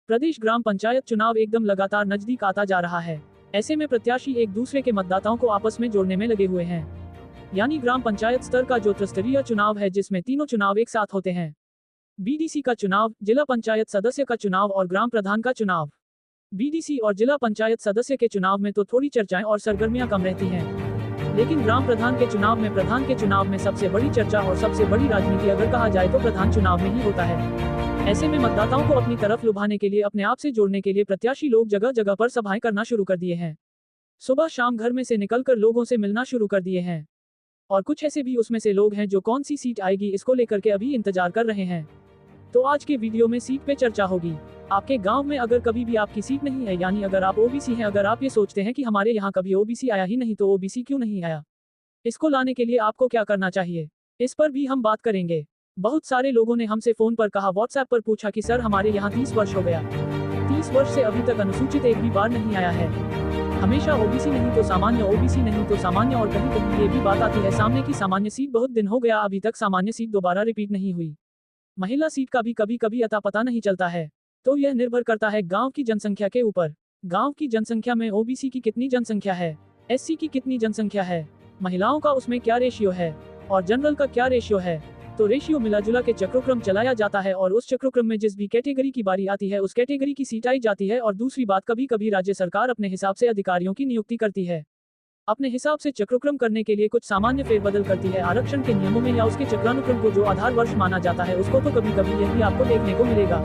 प्रदेश ग्राम पंचायत चुनाव एकदम लगातार नजदीक आता जा रहा है। ऐसे में प्रत्याशी एक दूसरे के मतदाताओं को आपस में जोड़ने में लगे हुए हैं। यानी ग्राम पंचायत स्तर का जो त्रिस्तरीय चुनाव है, जिसमें तीनों चुनाव एक साथ होते हैं। बीडीसी का चुनाव, जिला पंचायत सदस्य का चुनाव और ग्राम प्रधान का चुनाव। बीडीसी और जिला पंचायत सदस्य के चुनाव में तो थोड़ी चर्चाएं और सरगर्मियां कम रहती हैं, लेकिन ग्राम प्रधान के चुनाव में सबसे बड़ी चर्चा और सबसे बड़ी राजनीति अगर कहा जाए तो प्रधान चुनाव में ही होता है। ऐसे में मतदाताओं को अपनी तरफ लुभाने के लिए, अपने आप से जोड़ने के लिए प्रत्याशी लोग जगह जगह पर सभाएं करना शुरू कर दिए हैं। सुबह शाम घर में से निकलकर लोगों से मिलना शुरू कर दिए हैं। और कुछ ऐसे भी उसमें से लोग हैं जो कौन सी सीट आएगी इसको लेकर के अभी इंतजार कर रहे हैं। तो आज के वीडियो में सीट पे चर्चा होगी। आपके गांव में अगर कभी भी आपकी सीट नहीं है, यानी अगर आप ओबीसी हैं, अगर आप ये सोचते हैं कि हमारे यहाँ कभी ओबीसी आया ही नहीं, तो ओबीसी क्यों नहीं आया, इसको लाने के लिए आपको क्या करना चाहिए, इस पर भी हम बात करेंगे। बहुत सारे लोगों ने हमसे फोन पर कहा, व्हाट्सएप पर पूछा कि सर हमारे यहाँ 30 वर्ष हो गया, 30 वर्ष से अभी तक अनुसूचित एक भी बार नहीं आया है। हमेशा ओबीसी नहीं तो सामान्य, ओबीसी नहीं तो सामान्य, और कहीं कहीं ये भी बात आती है सामने की सामान्य सीट बहुत दिन हो गया, अभी तक सामान्य सीट दोबारा रिपीट नहीं हुई। महिला सीट का भी कभी कभी अता पता नहीं चलता है। तो यह निर्भर करता है गांव की जनसंख्या के ऊपर। गांव की जनसंख्या में ओबीसी की कितनी जनसंख्या है, एससी की कितनी जनसंख्या है, महिलाओं का उसमें क्या रेशियो है और जनरल का क्या रेशियो है। तो रेशियो मिला जुला के चक्रोक्रम चलाया जाता है, और उस चक्रोक्रम में जिस भी कैटेगरी की बारी आती है उस कैटेगरी की सीट आई जाती है। और दूसरी बात, कभी कभी राज्य सरकार अपने हिसाब से अधिकारियों की नियुक्ति करती है। अपने हिसाब से चक्रोक्रम करने के लिए कुछ सामान्य फेरबदल करती है आरक्षण के नियमों में, या उसके चक्रानुक्रम को जो आधार वर्ष माना जाता है उसको, तो कभी कभी यह भी आपको देखने को मिलेगा।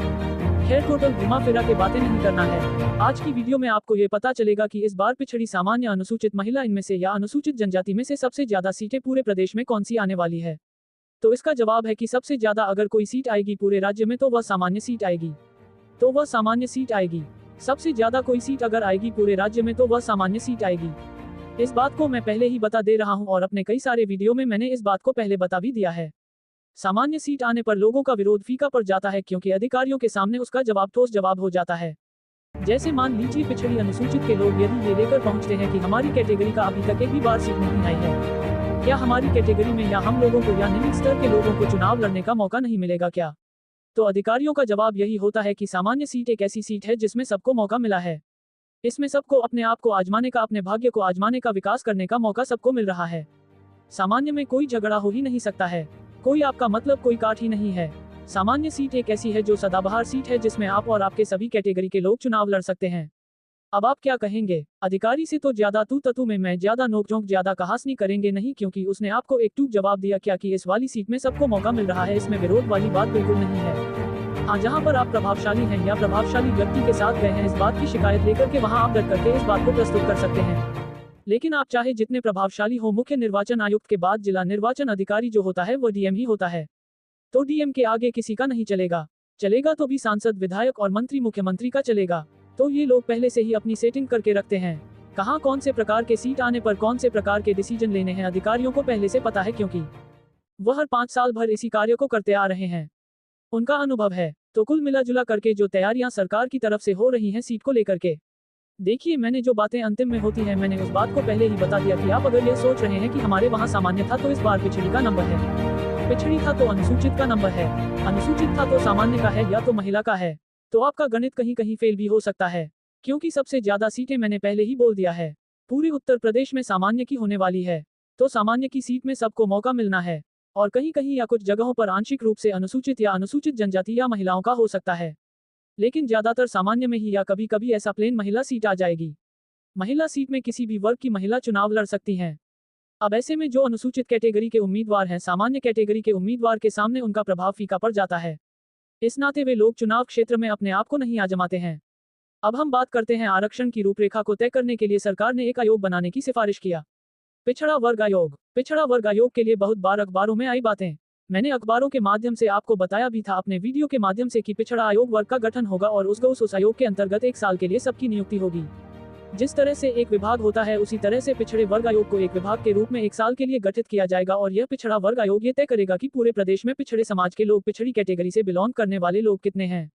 खैर, टोटल घुमा फिरा के बातें नहीं करना है। आज की वीडियो में आपको ये पता चलेगा कि इस बार पिछड़ी, सामान्य, अनुसूचित, महिला, इनमें से या अनुसूचित जनजाति में से सबसे ज्यादा सीटें पूरे प्रदेश में कौन सी आने वाली है। तो इसका जवाब है कि सबसे ज्यादा अगर कोई सीट आएगी पूरे राज्य में तो वह सामान्य सीट आएगी। सबसे ज्यादा कोई सीट अगर आएगी पूरे राज्य में तो वह सामान्य सीट आएगी। इस बात को मैं पहले ही बता दे रहा हूं, और अपने कई सारे वीडियो में मैंने इस बात को पहले बता भी दिया है। सामान्य सीट आने पर लोगों का विरोध फीका पड़ जाता है, क्योंकि अधिकारियों के सामने उसका जवाब ठोस जवाब हो जाता है। जैसे मान लीजिए पिछड़ी अनुसूचित के लोग यदि ये लेकर पहुंचते हैं कि हमारी कैटेगरी का अभी तक एक भी बार सीट नहीं आई है, क्या हमारी कैटेगरी में या हम लोगों को या निम्न स्तर के लोगों को चुनाव लड़ने का मौका नहीं मिलेगा क्या। तो अधिकारियों का जवाब यही होता है कि सामान्य सीट एक ऐसी सीट है जिसमें सबको मौका मिला है। इसमें सबको अपने आप को आजमाने का, अपने भाग्य को आजमाने का, विकास करने का मौका सबको मिल रहा है। सामान्य में कोई झगड़ा हो ही नहीं सकता है, कोई आपका मतलब कोई काट ही नहीं है। सामान्य सीट एक ऐसी है जो सदाबहार सीट है, जिसमें आप और आपके सभी कैटेगरी के लोग चुनाव लड़ सकते हैं। अब आप क्या कहेंगे, अधिकारी से तो ज्यादा तू ततू में मैं, ज्यादा नोकझोंक, ज्यादा कहासनी करेंगे नहीं, क्योंकि उसने आपको एक टूक जवाब दिया क्या कि इस वाली सीट में सबको मौका मिल रहा है। इसमें विरोध वाली बात बिल्कुल नहीं है। हाँ, जहाँ पर आप प्रभावशाली हैं या प्रभावशाली व्यक्ति के साथ गए हैं, इस बात की शिकायत लेकर के वहाँ आप डट करके इस बात को प्रस्तुत कर सकते हैं। लेकिन आप चाहे जितने प्रभावशाली हो, मुख्य निर्वाचन आयुक्त के बाद जिला निर्वाचन अधिकारी जो होता है वो डीएम ही होता है। तो डीएम के आगे किसी का नहीं चलेगा तो भी सांसद, विधायक और मंत्री, मुख्यमंत्री का चलेगा। तो ये लोग पहले से ही अपनी सेटिंग करके रखते हैं, कहाँ कौन से प्रकार के सीट आने पर कौन से प्रकार के डिसीजन लेने हैं, अधिकारियों को पहले से पता है, क्योंकि वह हर 5 साल भर इसी कार्य को करते आ रहे हैं। उनका अनुभव है। तो कुल मिला जुला करके जो तैयारियां सरकार की तरफ से हो रही हैं सीट को लेकर के, देखिए, मैंने जो बातें अंतिम में होती हैं, मैंने उस बात को पहले ही बता दिया कि आप अगर ये सोच रहे हैं कि हमारे वहाँ सामान्य था तो इस बार पिछड़ी का नंबर है, पिछड़ी था तो अनुसूचित का नंबर है, अनुसूचित था तो सामान्य का है या तो महिला का है, तो आपका गणित कहीं कहीं फेल भी हो सकता है। क्योंकि सबसे ज्यादा सीटें मैंने पहले ही बोल दिया है पूरे उत्तर प्रदेश में सामान्य की होने वाली है। तो सामान्य की सीट में सबको मौका मिलना है, और कहीं कहीं या कुछ जगहों पर आंशिक रूप से अनुसूचित या अनुसूचित जनजाति या महिलाओं का हो सकता है, लेकिन ज्यादातर सामान्य में ही, या कभी कभी ऐसा प्लेन महिला सीट आ जाएगी। महिला सीट में किसी भी वर्ग की महिला चुनाव लड़ सकती हैं। अब ऐसे में जो अनुसूचित कैटेगरी के उम्मीदवार हैं, सामान्य कैटेगरी के उम्मीदवार के सामने उनका प्रभाव फीका पड़ जाता है। इस नाते वे लोग चुनाव क्षेत्र में अपने आप को नहीं आजमाते हैं। अब हम बात करते हैं आरक्षण की रूपरेखा को तय करने के लिए सरकार ने एक आयोग बनाने की सिफारिश किया, पिछड़ा वर्ग आयोग। पिछड़ा वर्ग आयोग के लिए बहुत बार अखबारों में आई बातें, मैंने अखबारों के माध्यम से आपको बताया भी था अपने वीडियो के माध्यम से कि पिछड़ा आयोग वर्ग का गठन होगा और उस आयोग के अंतर्गत 1 साल के लिए सबकी नियुक्ति होगी। जिस तरह से एक विभाग होता है उसी तरह से पिछड़े वर्ग आयोग को एक विभाग के रूप में 1 साल के लिए गठित किया जाएगा, और यह पिछड़ा वर्ग आयोग ये तय करेगा कि पूरे प्रदेश में पिछड़े समाज के लोग, पिछड़ी कैटेगरी से बिलोंग करने वाले लोग कितने हैं,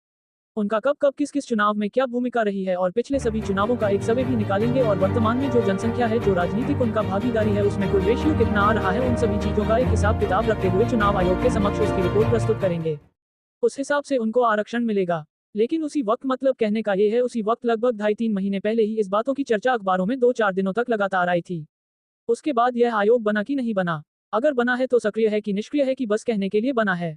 उनका कब कब किस किस चुनाव में क्या भूमिका रही है, और पिछले सभी चुनावों का एक सर्वे भी निकालेंगे, और वर्तमान में जो जनसंख्या है, जो राजनीतिक उनका भागीदारी है, उसमें कुल रेशियो कितना आ रहा है, उन सभी चीजों का एक हिसाब किताब रखते हुए चुनाव आयोग के समक्ष उसकी रिपोर्ट प्रस्तुत करेंगे। उस हिसाब से उनको आरक्षण मिलेगा। लेकिन उसी वक्त मतलब कहने का ये है उसी वक्त लगभग 2.5-3 महीने पहले ही इस बातों की चर्चा अखबारों में 2-4 दिनों तक लगातार आई थी। उसके बाद यह आयोग बना कि नहीं बना, अगर बना है तो सक्रिय है कि निष्क्रिय है कि बस कहने के लिए बना है,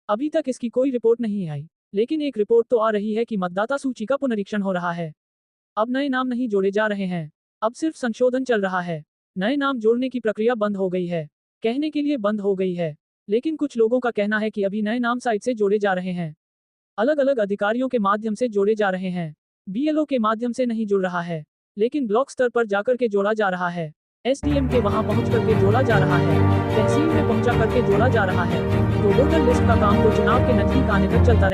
अभी तक इसकी कोई रिपोर्ट नहीं आई। लेकिन एक रिपोर्ट तो आ रही है कि मतदाता सूची का पुनरीक्षण हो रहा है। अब नए नाम नहीं जोड़े जा रहे हैं, अब सिर्फ संशोधन चल रहा है। नए नाम जोड़ने की प्रक्रिया बंद हो गई है, कहने के लिए बंद हो गई है। लेकिन कुछ लोगों का कहना है कि अभी नए नाम साइट से जोड़े जा रहे हैं, अलग अलग अधिकारियों के माध्यम से जोड़े जा रहे हैं। बीएलओ के माध्यम से नहीं जुड़ रहा है, लेकिन ब्लॉक स्तर पर जाकर के जोड़ा जा रहा है। एसडीएम के वहां पहुंच करके जोड़ा जा रहा है, तहसील में पहुंचा करके जोड़ा जा रहा है। तो वोटर लिस्ट का काम तो चुनाव के नजदीक आने तक चलता रहे।